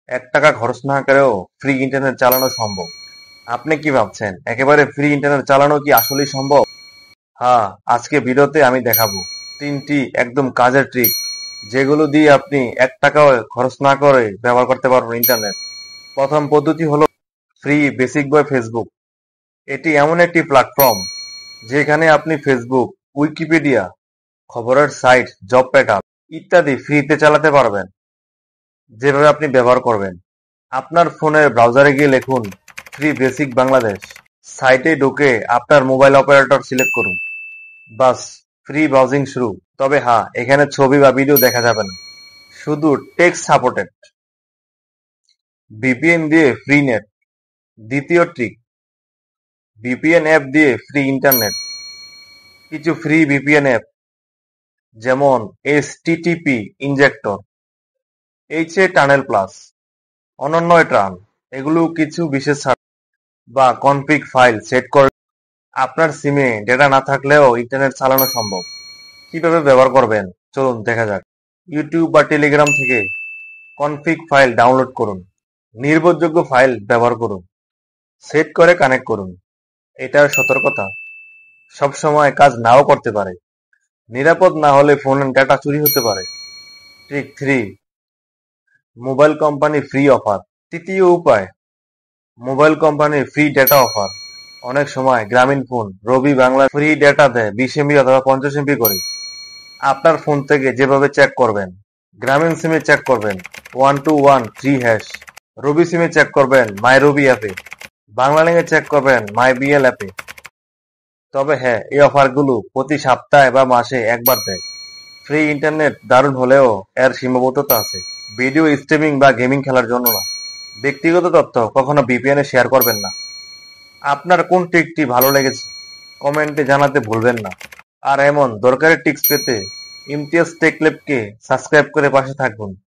৳১ খরচ না করেও ফ্রি ইন্টারনেট চালানো সম্ভব। আপনি কি ভাবছেন একেবারে ফ্রি ইন্টারনেট চালানো কি আসলেই সম্ভব? হ্যাঁ, আজকে ভিডিওতে আমি দেখাবো ৩টি একদম কাজের ট্রিক যেগুলো দিয়ে আপনি ৳১ খরচ না করে ব্যবহার করতে পারবেন ইন্টারনেট। প্রথম পদ্ধতি হলো ফ্রি বেসিক বাই ফেসবুক। এটি এমন একটি প্ল্যাটফর্ম যেখানে আপনি ফেসবুক, উইকিপিডিয়া, খবরের সাইট, জব পোর্টাল ইত্যাদি ফ্রিতে চালাতে পারবেন যেভাবে আপনি ব্যবহার করবেন। আপনার ফোনের ব্রাউজারে গিয়ে লিখুন ফ্রি বেসিক বাংলাদেশ। সাইটে ঢুকে আপনার মোবাইল অপারেটর সিলেক্ট করুন। বাস, ফ্রি ব্রাউজিং শুরু। তবে হ্যাঁ, এখানে ছবি বা ভিডিও দেখা যাবে না, শুধু টেক্সট সাপোর্টেড। ভিপিএন দিয়ে ফ্রি নেট। দ্বিতীয় ট্রিক, ভিপিএন অ্যাপ দিয়ে ফ্রি ইন্টারনেট। কিছু ফ্রি ভিপিএন অ্যাপ যেমন HTTP injector, HA tunnel plus, অনন্য টার্ন, এগুলো কিছু বিশেষ ছাড় বা কনফিগ ফাইল সেট করে আপনার সিমে ডেটা না থাকলেও ইন্টারনেট চালানো সম্ভব। কিভাবে ব্যবহার করবেন চলুন দেখা যাক। ইউটিউব বা টেলিগ্রাম থেকে কনফিগ ফাইল ডাউনলোড করুন। নির্ভরযোগ্য ফাইল ব্যবহার করুন। সেট করে কানেক্ট করুন। এটার সতর্কতা, সবসময় কাজ নাও করতে পারে। নিরাপদ না হলে ফোনের ডেটা চুরি হতে পারে। Trick 3, mobile company free offer. তৃতীয় উপায়, মোবাইল কোম্পানির ফ্রি ডেটা অফার। অনেক সময় গ্রামীণ ফোন, রবি বাংলা ফ্রি ডেটা দেয় 20 MB অথবা 50 MB করে। আপনার ফোন থেকে যেভাবে চেক করবেন, গ্রামীণ সিমে চেক করবেন 1213#, রবি সিমে চেক করবেন মাই রবি অ্যাপে, বাংলালিংকে চেক করবেন মাই বিএল অ্যাপে। তবে হ্যাঁ, এই অফারগুলো প্রতি সপ্তাহে বা মাসে একবার দেয়। ফ্রি ইন্টারনেট দারুণ হলেও এর সীমাবদ্ধতা আছে। ভিডিও স্ট্রিমিং বা গেমিং খেলার জন্য না। ব্যক্তিগত তথ্য কখনো ভিপিএন এ শেয়ার করবেন না। আপনার কোন ট্রিকটি ভালো লেগেছে কমেন্টে জানাতে ভুলবেন না। আর এমন দরকারি টিপস পেতে ইমতিয়াজ টেক ল্যাবকে সাবস্ক্রাইব করে পাশে থাকুন।